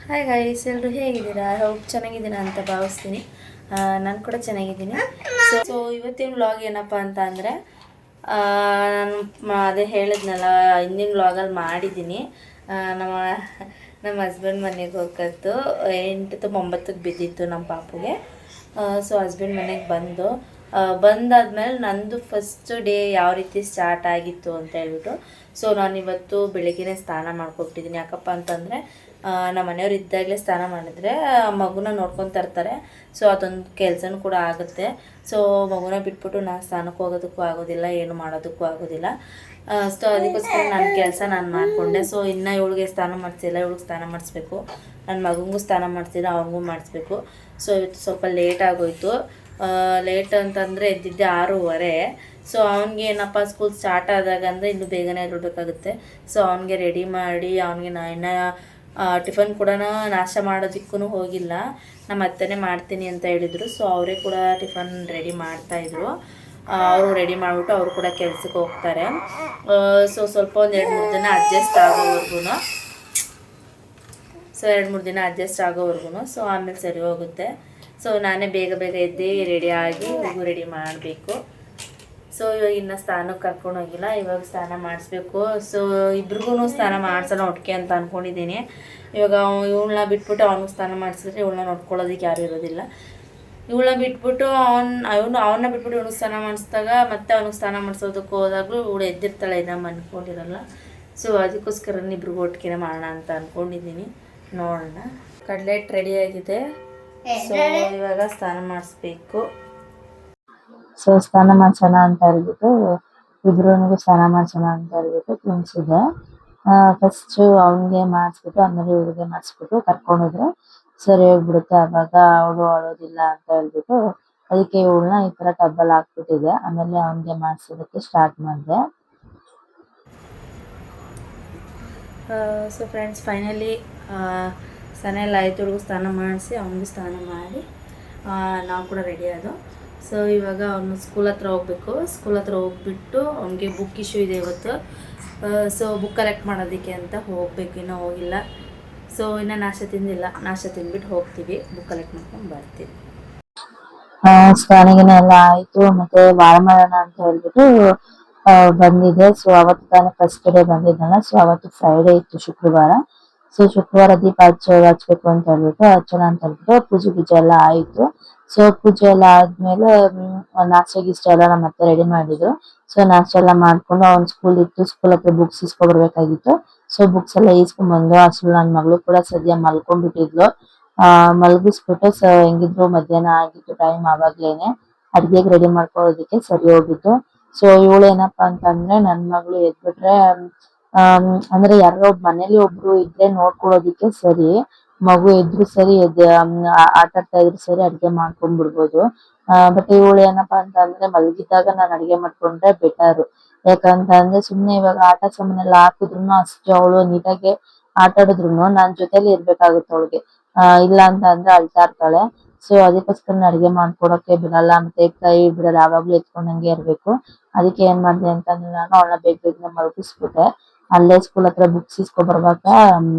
Hi guys, ಎಲ್ಲರೂ ಹೇಗಿದ್ದೀರಾ? Hope ಚೆನ್ನಾಗಿದ್ದೀರಾ ಅಂತ ಭಾವಿಸ್ತೀನಿ. ನಾನು ಕೂಡ ಚೆನ್ನಾಗಿದ್ದೀನಿ. ಸೊ ಇವತ್ತಿನ ವ್ಲಾಗ್ ಏನಪ್ಪ ಅಂತ ಅಂದರೆ, ನಾನು ಅದೇ ಹೇಳಿದ್ನಲ್ಲ, ಹಿಂದಿನ ವ್ಲಾಗಲ್ಲಿ ಮಾಡಿದ್ದೀನಿ. ನಮ್ಮ ನಮ್ಮ ಹಸ್ಬೆಂಡ್ ಮನೆಗೆ ಹೋಗತ್ತು 8 9ಕ್ಕೆ ಬಿದ್ದಿತ್ತು ನಮ್ಮ ಪಾಪುಗೆ. ಸೊ ಹಸ್ಬೆಂಡ್ ಮನೆಗೆ ಬಂದಾದ್ಮೇಲೆ ನಂದು ಫಸ್ಟ್ ಡೇ ಯಾವ ರೀತಿ ಸ್ಟಾರ್ಟ್ ಆಗಿತ್ತು ಅಂತ ಹೇಳ್ಬಿಟ್ಟು, ಸೊ ನಾನಿವತ್ತು ಬೆಳಗ್ಗೆನೇ ಸ್ನಾನ ಮಾಡ್ಕೊಬಿಟ್ಟಿದ್ದೀನಿ. ಯಾಕಪ್ಪ ಅಂತಂದರೆ ನಮ್ಮ ಮನೆಯವ್ರು ಇದ್ದಾಗಲೇ ಸ್ನಾನ ಮಾಡಿದ್ರೆ ಮಗುನ ನೋಡ್ಕೊತಾ ಇರ್ತಾರೆ. ಸೊ ಅದೊಂದು ಕೆಲಸನೂ ಕೂಡ ಆಗುತ್ತೆ. ಸೊ ಮಗುನ ಬಿಟ್ಬಿಟ್ಟು ನಾನು ಸ್ನಾನಕ್ಕೆ ಹೋಗೋದಕ್ಕೂ ಆಗೋದಿಲ್ಲ, ಏನು ಮಾಡೋದಕ್ಕೂ ಆಗೋದಿಲ್ಲ. ಸೊ ಅದಕ್ಕೋಸ್ಕರ ನನ್ನ ಕೆಲಸ ನಾನು ಮಾಡಿಕೊಂಡೆ. ಸೊ ಇನ್ನು ಇವಳಿಗೆ ಸ್ನಾನ ಮಾಡಿಸಿಲ್ಲ, ಇವಳಿಗೆ ಸ್ನಾನ ಮಾಡಿಸ್ಬೇಕು. ನನ್ನ ಮಗನಿಗೂ ಸ್ನಾನ ಮಾಡಿಸಿಲ್ಲ, ಅವನಿಗೂ ಮಾಡಿಸ್ಬೇಕು. ಸೊ ಇವತ್ತು ಸ್ವಲ್ಪ ಲೇಟ್ ಆಗೋಯಿತು. ಲೇಟ್ ಅಂತಂದರೆ ಎದ್ದಿದ್ದೆ 6:30. ಸೊ ಅವ್ನಿಗೆ ಏನಪ್ಪ ಸ್ಕೂಲ್ ಸ್ಟಾರ್ಟ್ ಆದಾಗ ಅಂದರೆ ಇನ್ನೂ ಬೇಗನೆ ಇರಬೇಕಾಗುತ್ತೆ. ಸೊ ಅವನಿಗೆ ರೆಡಿ ಮಾಡಿ ಅವನಿಗೆ ಇನ್ನು ಟಿಫನ್ ಕೂಡ ನಾಷ್ಟ ಮಾಡೋದಕ್ಕೂ ಹೋಗಿಲ್ಲ. ನಮ್ಮ ಅತ್ತೆನೇ ಮಾಡ್ತೀನಿ ಅಂತ ಹೇಳಿದರು. ಸೊ ಅವರೇ ಕೂಡ ಟಿಫನ್ ರೆಡಿ ಮಾಡ್ತಾಯಿದ್ರು. ಅವರು ರೆಡಿ ಮಾಡಿಬಿಟ್ಟು ಅವರು ಕೂಡ ಕೆಲಸಕ್ಕೆ ಹೋಗ್ತಾರೆ. ಸೊ ಸ್ವಲ್ಪ ಒಂದು 2-3 ದಿನ ಅಡ್ಜಸ್ಟ್ ಆಗೋವರೆಗೂ ಸೊ ಆಮೇಲೆ ಸರಿ ಹೋಗುತ್ತೆ. ಸೊ ನಾನೇ ಬೇಗ ಎದ್ದು ರೆಡಿಯಾಗಿ ರೆಡಿ ಮಾಡಬೇಕು. ಸೊ ಇವಾಗ ಇನ್ನು ಸ್ನಾನಕ್ಕೆ ಕರ್ಕೊಂಡು ಹೋಗಿಲ್ಲ, ಇವಾಗ ಸ್ನಾನ ಮಾಡಿಸ್ಬೇಕು. ಸೊ ಇಬ್ರಿಗೂ ಸ್ನಾನ ಮಾಡಿಸೋಣ ಒಟ್ಟಿಗೆ ಅಂತ ಅಂದ್ಕೊಂಡಿದ್ದೀನಿ. ಇವಾಗ ಇವಳನ್ನ ಬಿಟ್ಬಿಟ್ಟು ಅವ್ನಿಗೆ ಸ್ನಾನ ಮಾಡಿಸಿದ್ರೆ ಇವಳನ್ನ ನೋಡ್ಕೊಳ್ಳೋದಕ್ಕೆ ಯಾರು ಇರೋದಿಲ್ಲ. ಇವಳನ್ನ ಬಿಟ್ಬಿಟ್ಟು ಅವನ್ನ ಬಿಟ್ಬಿಟ್ಟು ಇವನಿಗೆ ಸ್ನಾನ ಮಾಡಿಸಿದಾಗ ಮತ್ತೆ ಅವ್ನಿಗೆ ಸ್ನಾನ ಮಾಡಿಸೋದಕ್ಕೆ ಹೋದಾಗಲೂ ಇವಳು ಎದ್ದಿರ್ತಾಳೆ, ಇನ್ನೂ ಅಂದ್ಕೊಂಡಿರಲ್ಲ. ಸೊ ಅದಕ್ಕೋಸ್ಕರ ಇಬ್ರಿಗೂ ಒಟ್ಟಿಗೆ ಮಾಡೋಣ ಅಂತ ಅಂದ್ಕೊಂಡಿದ್ದೀನಿ. ನೋಡೋಣ. ಕಡ್ಲೆಟ್ ರೆಡಿಯಾಗಿದೆ. ಸೊ ಇವಾಗ ಸ್ನಾನ ಮಾಡಿಸ್ಬೇಕು. ಸೊ ಸ್ನಾನ ಮಾಡಿಸೋಣ ಅಂತ ಹೇಳ್ಬಿಟ್ಟು ಇಬ್ರಿಗೂ ಸ್ನಾನ ಮಾಡಿಸೋಣ ಅಂತ ಹೇಳ್ಬಿಟ್ಟು ತಿನ್ಸಿದೆ. ಫಸ್ಟ್ ಅವನಿಗೆ ಮಾಡಿಸ್ಬಿಟ್ಟು ಆಮೇಲೆ ಇವಳಿಗೆ ಮಾಡಿಸ್ಬಿಟ್ಟು ಕರ್ಕೊಂಡೋದ್ರೆ ಸರಿ ಹೋಗ್ಬಿಡುತ್ತೆ. ಆವಾಗ ಅವಳು ಅಳೋದಿಲ್ಲ ಅಂತ ಹೇಳ್ಬಿಟ್ಟು ಅದಕ್ಕೆ ಇವಳನ್ನ ಈ ಥರ ಟಬ್ಬಲ್ಲಿ ಹಾಕ್ಬಿಟ್ಟಿದೆ. ಆಮೇಲೆ ಅವನಿಗೆ ಮಾಡಿಸೋದಕ್ಕೆ ಸ್ಟಾರ್ಟ್ ಮಾಡಿದೆ. ಸೊ ಫ್ರೆಂಡ್ಸ್, ಫೈನಲಿ ಸ್ನಾನ ಎಲ್ಲ ಆಯಿತು. ಹುಡುಗ ಸ್ನಾನ ಮಾಡಿಸಿ ಅವನಿಗೂ ಸ್ನಾನ ಮಾಡಿ ನಾವು ಕೂಡ ರೆಡಿ ಆದೋ. ಸೊ ಇವಾಗ ಅವನು ಸ್ಕೂಲ್ ಹತ್ರ ಹೋಗ್ಬೇಕು. ಸ್ಕೂಲ್ ಹತ್ರ ಹೋಗ್ಬಿಟ್ಟು ಅವನಿಗೆ ಬುಕ್ ಇಶ್ಯೂ ಇದೆ ಇವತ್ತು. ಸೊ ಬುಕ್ ಕಲೆಕ್ಟ್ ಮಾಡೋದಕ್ಕೆ ಅಂತ ಹೋಗಬೇಕು, ಇನ್ನೂ ಹೋಗಿಲ್ಲ. ಸೊ ಇನ್ನೂ ನಾಷ್ಟ ತಿಂದಿಲ್ಲ, ನಾಷ್ಟ ತಿಂದ್ಬಿಟ್ಟು ಹೋಗ್ತೀವಿ, ಬುಕ್ ಕಲೆಕ್ಟ್ ಮಾಡ್ಕೊಂಡು ಬರ್ತೀವಿ. ಸ್ನಾನಗಿನ ಎಲ್ಲ ಆಯಿತು. ಮತ್ತು ವಾರ ಮಾಡೋಣ ಅಂತ ಹೇಳ್ಬಿಟ್ಟು ಬಂದಿದೆ. ಸೊ ಅವತ್ತು ತಾನೇ ಫಸ್ಟ್ ಡೇ ಬಂದಿದ್ದಲ್ಲ. ಸೊ ಅವತ್ತು ಫ್ರೈಡೇ ಇತ್ತು, ಶುಕ್ರವಾರ. ಸೊ ಶುಕ್ರವಾರ ದೀಪ ಹಚ್ಬೇಕು ಅಂತ ಹೇಳ್ಬಿಟ್ಟು ಹಚ್ಚೋಣ ಅಂತ ಹೇಳ್ಬಿಟ್ಟು ಪೂಜೆ ಗೀಜೆ ಎಲ್ಲ ಆಯಿತು. ಸೊ ಪೂಜೆ ಎಲ್ಲ ಆದ್ಮೇಲೆ ನಾಷ್ಟ ಗೀಷ್ಟ ಎಲ್ಲ ನಮ್ಮ ಅತ್ತೆ ರೆಡಿ ಮಾಡಿದ್ರು. ಸೊ ನಾಷ್ಟ ಎಲ್ಲ ಮಾಡ್ಕೊಂಡು ಅವ್ನ ಸ್ಕೂಲ್ ಇತ್ತು, ಸ್ಕೂಲ್ ಹತ್ರ ಬುಕ್ಸ್ ಇಸ್ಕೊಬರ್ಬೇಕಾಗಿತ್ತು. ಸೊ ಬುಕ್ಸ್ ಎಲ್ಲ ಈಸ್ಕೊಂಡ್ಬಂದು ಅಸಲು ನನ್ನ ಮಗಳು ಕೂಡ ಸದ್ಯ ಮಲ್ಕೊಂಡ್ಬಿಟ್ಟಿದ್ಲು. ಮಲಗಿಸ್ಬಿಟ್ಟು ಹೆಂಗಿದ್ರು ಮಧ್ಯಾಹ್ನ ಆಗಿತ್ತು ಟೈಮ್. ಆವಾಗ್ಲೇನೆ ಅಡ್ಗೆಗೆ ರೆಡಿ ಮಾಡ್ಕೊಳ್ಳೋದಕ್ಕೆ ಸರಿ ಹೋಗಿತ್ತು. ಸೊ ಇವಳು ಏನಪ್ಪಾ ಅಂತಂದ್ರೆ ನನ್ನ ಮಗಳು ಎದ್ಬಿಟ್ರೆ ಅಂದ್ರೆ ಯಾರೋ ಮನೇಲಿ ಒಬ್ರು ಇದ್ರೆ ನೋಡ್ಕೊಳ್ಳೋದಿಕ್ಕೆ ಸರಿ, ಮಗು ಎದ್ರು ಸರಿ, ಆಟ ಆಡ್ತಾ ಇದ್ರು ಸರಿ, ಅಡ್ಗೆ ಮಾಡ್ಕೊಂಡ್ ಬಿಡ್ಬೋದು. ಬಟ್ ಇವಳು ಏನಪ್ಪಾ ಅಂತಂದ್ರೆ ಮಲಗಿದ್ದಾಗ ನಾನು ಅಡ್ಗೆ ಮಾಡ್ಕೊಂಡ್ರೆ ಬೆಟರ್. ಯಾಕಂತಂದ್ರೆ ಸುಮ್ನೆ ಇವಾಗ ಆಟ ಸಾಮಾನೆಲ್ಲ ಹಾಕಿದ್ರು ಅಷ್ಟು ಅವಳು ನೀಟಾಗಿ ಆಟ ಆಡಿದ್ರು ನಾನ್ ಜೊತೆಲಿ ಇರ್ಬೇಕಾಗುತ್ತೆ ಅವಳಿಗೆ. ಇಲ್ಲ ಅಂತ ಅಂದ್ರೆ ಅಳ್ತಾ ಇರ್ತಾಳೆ. ಸೊ ಅದಕ್ಕೋಸ್ಕರ ಅಡ್ಗೆ ಮಾಡ್ಕೊಡಕ್ಕೆ ಬಿಡಲ್ಲ, ಮತ್ತೆ ಕೈ ಬಿಡಲ್ಲ, ಯಾವಾಗ್ಲೂ ಎತ್ಕೊಂಡಂಗೆ ಇರ್ಬೇಕು. ಅದಕ್ಕೆ ಏನ್ ಮಾಡಿದೆ ಅಂತಂದ್ರೆ ನಾನು ಅವಳನ್ನ ಬೇಗ ಮಲಗಿಸ್ಬಿಟ್ಟೆ. ಅಲ್ಲೇ ಸ್ಕೂಲ್ ಹತ್ರ ಬುಕ್ಸ್ ಇಸ್ಕೊಬರ್ಬೇಕಾ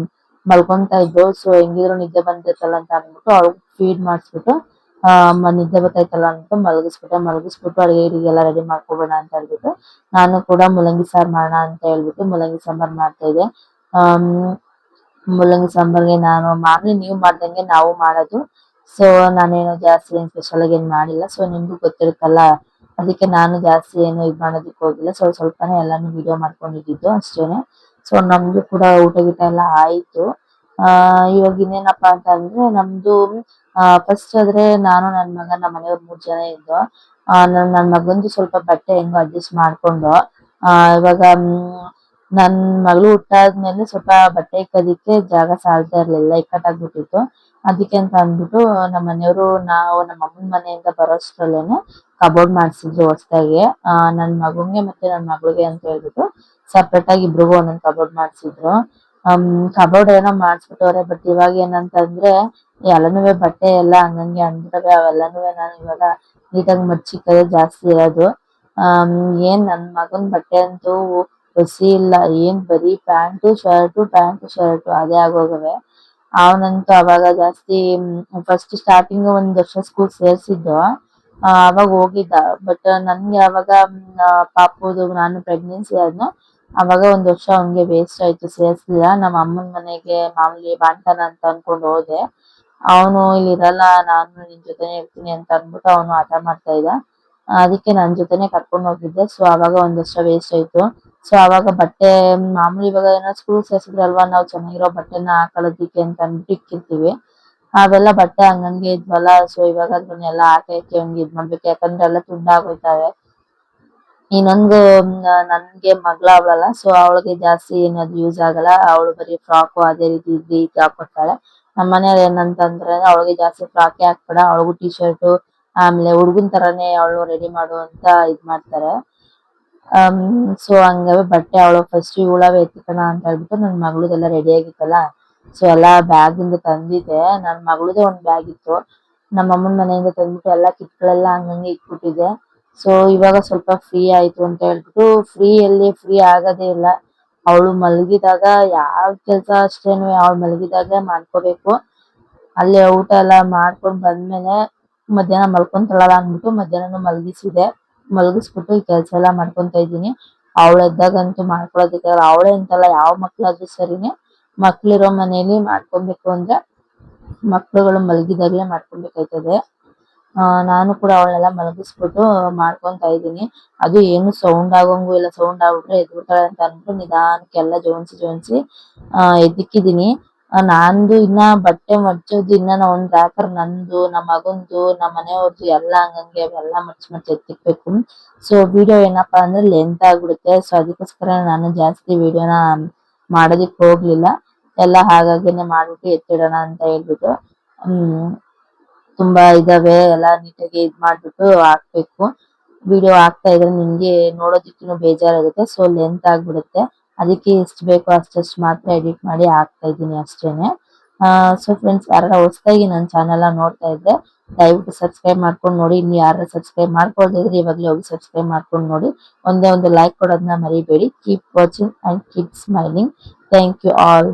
ಮಲ್ಕೊಂತಾ ಇದ್ದು. ಸೊ ಹೆಂಗಿದ್ರು ನಿದ್ದೆ ಬಂದಿರ್ತಲ್ಲ ಅಂತ ಅಂದ್ಬಿಟ್ಟು ಅವ್ಳಿಗೆ ಫೀಡ್ ಮಾಡಿಸ್ಬಿಟ್ಟು ನಿದ್ದೆ ಬರ್ತಾಯ್ತಲ್ಲ ಅಂದ್ಬಿಟ್ಟು ಮಲಗಿಸ್ಬಿಟ್ಟು ಅಡಿಗೆಲ್ಲ ರೆಡಿ ಮಾಡ್ಕೊಬೇಡ ಅಂತ ಹೇಳ್ಬಿಟ್ಟು ನಾನು ಕೂಡ ಮೂಲಂಗಿ ಸಾರು ಮಾಡೋಣ ಅಂತ ಹೇಳ್ಬಿಟ್ಟು ಮೂಲಂಗಿ ಸಾಂಬಾರ್ ಮಾಡ್ತಾ ಇದ್ದೆ. ಮೂಲಂಗಿ ಸಾಂಬಾರ್ಗೆ ನಾನು ಮಾಮೂಲಿ ನೀವು ಮಾಡ್ದಂಗೆ ನಾವು ಮಾಡೋದು. ಸೊ ನಾನೇನು ಜಾಸ್ತಿ ಏನು ಸ್ಪೆಷಲ್ ಆಗಿ ಏನು ಮಾಡಿಲ್ಲ. ಸೊ ನಿಮ್ಗೂ ಗೊತ್ತಿರುತ್ತಲ್ಲ, ಅದಕ್ಕೆ ನಾನು ಜಾಸ್ತಿ ಏನು ಇದು ಮಾಡೋದಕ್ಕೆ ಹೋಗಿಲ್ಲ. ಸ್ವಲ್ಪನೇ ಎಲ್ಲಾನು ವಿಡಿಯೋ ಮಾಡ್ಕೊಂಡಿದ್ದು ಅಷ್ಟೇನೆ. ಸೊ ನಮ್ದು ಕೂಡ ಊಟ ಗೀಟ ಎಲ್ಲ ಆಯ್ತು. ಇವಾಗ ಇನ್ನೇನಪ್ಪಾ ಅಂತ ಅಂದ್ರೆ ನಮ್ದು ಫಸ್ಟ್ ಆದ್ರೆ ನಾನು ನನ್ನ ಮಗ ನಮ್ಮ ಮನೆಯವ್ರು 3 ಜನ ಇದ್ದು. ನನ್ನ ಮಗಂದು ಸ್ವಲ್ಪ ಬಟ್ಟೆ ಹೆಂಗೋ ಅಡ್ಜಸ್ಟ್ ಮಾಡ್ಕೊಂಡು ಇವಾಗ ನನ್ ಮಗಳು ಹುಟ್ಟಾದ್ಮೇಲೆ ಸ್ವಲ್ಪ ಬಟ್ಟೆ ಇಕ್ಕೋದಿಕ್ಕೆ ಜಾಗ ಸಾಲ್ತಾ ಇರ್ಲಿಲ್ಲ, ಇಕ್ಕಟ್ಟಾಗ್ಬಿಟ್ಟಿತ್ತು. ಅದಕ್ಕೆ ಅಂತ ಅಂದ್ಬಿಟ್ಟು ನಮ್ಮ ಮನೆಯವರು ನಾವು ನಮ್ಮ ಅಮ್ಮನ ಮನೆಯಿಂದ ಬರೋಷ್ಟ್ರಲ್ಲೇನೆ ಕಬೋರ್ಡ್ ಮಾಡ್ಸಿದ್ರು ಹೊಸದಾಗಿ. ನನ್ ಮಗಂಗೆ ಮತ್ತೆ ನನ್ ಮಗಳಿಗೆ ಅಂತ ಹೇಳ್ಬಿಟ್ಟು ಸಪ್ರೇಟ್ ಆಗಿ ಇಬ್ರಿಗೂ ಒಂದೊಂದು ಕಬೋರ್ಡ್ ಮಾಡ್ಸಿದ್ರು. ಕಬೋರ್ಡ್ ಏನೋ ಮಾಡ್ಸ್ಬಿಟ್ಟವ್ರೆ. ಬಟ್ ಇವಾಗ ಏನಂತಂದ್ರೆ ಎಲ್ಲನೂ ಬಟ್ಟೆ ಎಲ್ಲ ಹಂಗಂಗೆ ಅಂದ್ರವೆ, ಅವೆಲ್ಲನೂ ನಾನು ಇವಾಗ ನೀಟಾಗಿ ಮಡ್ಚಿಕ್ಕೋದೇ ಜಾಸ್ತಿ ಇರೋದು. ಏನ್ ನನ್ ಮಗನ್ ಬಟ್ಟೆ ಅಂತೂ ಹೊಸಿ ಇಲ್ಲ, ಏನ್ ಬರೀ ಪ್ಯಾಂಟು ಶರ್ಟು ಅದೇ ಆಗೋಗವೆ. ಅವನಂತೂ ಅವಾಗ ಜಾಸ್ತಿ ಫಸ್ಟ್ ಸ್ಟಾರ್ಟಿಂಗ್ ಒಂದ್ ವರ್ಷ ಸ್ಕೂಲ್ ಸೇರ್ಸಿದ್ದು. ಅವಾಗ ಹೋಗಿದ್ದ. ಬಟ್ ನನ್ಗೆ ಅವಾಗ ಪಾಪುದು ನಾನು ಪ್ರೆಗ್ನೆನ್ಸಿ ಆದ್ನು. ಅವಾಗ ಒಂದ್ ವರ್ಷ ಅವ್ನ್ಗೆ ವೇಸ್ಟ್ ಆಯ್ತು, ಸೇರ್ಸ್ಲಿಲ್ಲ. ನಮ್ಮ ಅಮ್ಮನ್ ಮನೆಗೆ ಮಾಮೂಲಿ ಬಾಣ್ತನ ಅಂತ ಅನ್ಕೊಂಡ್ ಹೋದೆ. ಅವನು ಇಲ್ಲಿ ಇರಲ್ಲ, ನಾನು ನಿನ್ ಜೊತೆನೆ ಇರ್ತೀನಿ ಅಂತ ಅನ್ಬಿಟ್ಟು ಅವನು ಹಠ ಮಾಡ್ತಾ ಇದ್ದ. ಅದಕ್ಕೆ ನನ್ ಜೊತೆನೆ ಕರ್ಕೊಂಡ್ ಹೋಗಿದ್ದೆ. ಸೊ ಅವಾಗ ಒಂದ್ ವರ್ಷ ವೇಸ್ಟ್ ಆಯ್ತು. ಸೊ ಅವಾಗ ಬಟ್ಟೆ ಮಾಮೂಲಿ ಇವಾಗ ಏನೋ ಸ್ಕೂಲ್ ಸೇರ್ಸಿದ್ರಲ್ವಾ, ನಾವು ಚೆನ್ನಾಗಿರೋ ಬಟ್ಟೆನ ಹಾಕೊಳ್ಳೋದಿಕ್ಕೆ ಅಂತ ಅಂದ್ಬಿಟ್ಟು ಇಕ್ಕಿರ್ತೀವಿ. ಅವೆಲ್ಲ ಬಟ್ಟೆ ಹಂಗಂಗೆ ಇದ್ವಲ್ಲ. ಸೊ ಇವಾಗ ಅದನ್ನೆಲ್ಲ ಹಾಕಕ್ಕೆ ಹಂಗೆ ಇದ್ ಮಾಡ್ಬೇಕು, ಯಾಕಂದ್ರೆ ಎಲ್ಲ ತುಂಡಾಗೋಯ್ತಾವೆ. ಇನ್ನೊಂದು ನನ್ಗೆ ಮಗ್ಳ ಅವಳಲ್ಲ, ಸೊ ಅವಳಿಗೆ ಜಾಸ್ತಿ ಏನದು ಯೂಸ್ ಆಗಲ್ಲ. ಅವಳು ಬರೀ ಫ್ರಾಕು ಅದೇ ರೀತಿ ಇದ್ದಿ ಇದ್ ಹಾಕೊತಾಳೆ. ನಮ್ಮ ಮನೇಲಿ ಏನಂತಂದ್ರೆ ಅವಳಿಗೆ ಜಾಸ್ತಿ ಫ್ರಾಕೆ ಹಾಕ್ಬೇಡ, ಅವಳಿಗೂ ಟಿ ಶರ್ಟ್ ಆಮೇಲೆ ಹುಡ್ಗನ್ ತರಾನೇ ಅವಳು ರೆಡಿ ಮಾಡು ಅಂತ ಇದ್ ಮಾಡ್ತಾರೆ. ಸೊ ಹಂಗಾಗಿ ಬಟ್ಟೆ ಅವಳು ಫಸ್ಟ್ ಇವಳವೇ ಎತ್ಕೋಣ ಅಂತ ಹೇಳ್ಬಿಟ್ಟು ನನ್ ಮಗಳದೆಲ್ಲ ರೆಡಿ ಆಗಿತ್ತಲ್ಲ. ಸೊ ಎಲ್ಲಾ ಬ್ಯಾಗ್ ಇಂದ ತಂದಿದ್ದೆ. ನನ್ ಮಗಳದೇ ಒಂದ್ ಬ್ಯಾಗ್ ಇತ್ತು, ನಮ್ಮ ಅಮ್ಮನ ಮನೆಯಿಂದ ತಂದ್ಬಿಟ್ಟು ಎಲ್ಲಾ ಕಿಟ್ಗಳೆಲ್ಲ ಹಂಗಂಗೆ ಇಟ್ಬಿಟ್ಟಿದ್ದೆ. ಸೊ ಇವಾಗ ಸ್ವಲ್ಪ ಫ್ರೀ ಆಯ್ತು ಅಂತ ಹೇಳ್ಬಿಟ್ಟು, ಫ್ರೀ ಆಗೋದೇ ಇಲ್ಲ. ಅವಳು ಮಲಗಿದಾಗ ಯಾವ ಕೆಲ್ಸ ಅಷ್ಟೇನು ಅವಳು ಮಲಗಿದಾಗ ಮಾಡ್ಕೋಬೇಕು. ಅಲ್ಲಿ ಊಟ ಎಲ್ಲ ಮಾಡ್ಕೊಂಡ್ ಬಂದ್ಮೇಲೆ ಮಧ್ಯಾಹ್ನ ಮಲ್ಕೊಂತಾಳಲ್ಲ ಅಂದ್ಬಿಟ್ಟು ಮಧ್ಯಾಹ್ನನು ಮಲಗಿಸ್ಬಿಟ್ಟು ಈ ಕೆಲ್ಸ ಎಲ್ಲ ಮಾಡ್ಕೊಂತ ಇದ್ದೀನಿ. ಅವಳು ಎದ್ದಾಗಂತೂ ಮಾಡ್ಕೊಳೋದಕ್ಕೆ ಅವಳೇ ಅಂತಲ್ಲ, ಯಾವ ಮಕ್ಳಾದ್ರೂ ಸರಿನೇ, ಮಕ್ಳಿರೋ ಮನೇಲಿ ಮಾಡ್ಕೊಬೇಕು ಅಂದ್ರೆ ಮಕ್ಳುಗಳು ಮಲಗಿದಾಗ್ಲೇ ಮಾಡ್ಕೊಬೇಕಾಯ್ತದೆ. ನಾನು ಕೂಡ ಅವಳನ್ನೆಲ್ಲ ಮಲಗಿಸ್ಬಿಟ್ಟು ಮಾಡ್ಕೊಂತ ಇದ್ದೀನಿ. ಅದು ಏನು ಸೌಂಡ್ ಆಗೋಂಗೂ ಇಲ್ಲ, ಸೌಂಡ್ ಆಗ್ಬಿಟ್ರೆ ಎದ್ಬಿಡ್ತಾಳೆ ಅಂತ ಅಂದ್ಬಿಟ್ಟು ನಿಧಾನಕ್ಕೆಲ್ಲ ಜೋಡ್ಸಿ ಎದ್ದಿಕ್ಕಿದೀನಿ. ನಂದು ಇನ್ನ ಬಟ್ಟೆ ಮಡ್ಚೋದು ಇನ್ನ ಒಂದ್ ರ್ಯಾಕರ್ ನಂದು, ನಮ್ಮ ಮಗಂದು, ನಮ್ಮ ಮನೆಯವ್ರದ್ದು ಎಲ್ಲ ಹಂಗಂಗೆ ಅವೆಲ್ಲ ಮಡ್ಚ್ ಎತ್ತಿಕ್ಬೇಕು. ಸೊ ವಿಡಿಯೋ ಏನಪ್ಪಾ ಅಂದ್ರೆ ಲೆಂತ್ ಆಗ್ಬಿಡುತ್ತೆ. ಸೊ ಅದಕ್ಕೋಸ್ಕರ ನಾನು ಜಾಸ್ತಿ ವಿಡಿಯೋನ ಮಾಡೋದಿಕ್ ಹೋಗ್ಲಿಲ್ಲ. ಎಲ್ಲ ಹಾಗಾಗೇನೆ ಮಾಡ್ಬಿಟ್ಟು ಎತ್ತಿಡೋಣ ಅಂತ ಹೇಳ್ಬಿಟ್ಟು ತುಂಬಾ ಇದಾವೆ, ಎಲ್ಲ ನೀಟಾಗಿ ಇದ್ ಮಾಡ್ಬಿಟ್ಟು ಹಾಕ್ಬೇಕು. ವಿಡಿಯೋ ಹಾಕ್ತಾ ಇದ್ರೆ ನಿಮ್ಗೆ ನೋಡೋದಿಕ್ಕೂ ಬೇಜಾರಾಗುತ್ತೆ. ಸೊ ಲೆಂತ್ ಆಗ್ಬಿಡುತ್ತೆ. ಅದಕ್ಕೆ ಎಷ್ಟು ಬೇಕೋ ಅಷ್ಟಷ್ಟು ಮಾತ್ರ ಎಡಿಟ್ ಮಾಡಿ ಹಾಕ್ತಾ ಇದ್ದೀನಿ ಅಷ್ಟೇನೆ. ಸೊ ಫ್ರೆಂಡ್ಸ್, ಯಾರು ಹೊಸದಾಗಿ ನನ್ನ ಚಾನೆಲ್ ನೋಡ್ತಾ ಇದ್ರೆ ದಯವಿಟ್ಟು ಸಬ್ಸ್ಕ್ರೈಬ್ ಮಾಡ್ಕೊಂಡು ನೋಡಿ. ಇನ್ನು ಯಾರು ಸಬ್ಸ್ಕ್ರೈಬ್ ಮಾಡ್ಕೊಳ್ತಾ ಇದ್ರೆ ಇವಾಗಲೇ ಹೋಗಿ ಸಬ್ಸ್ಕ್ರೈಬ್ ಮಾಡ್ಕೊಂಡು ನೋಡಿ. ಒಂದೇ ಒಂದು ಲೈಕ್ ಕೊಡೋದನ್ನ ಮರಿಬೇಡಿ. Keep watching and keep smiling. Thank you all.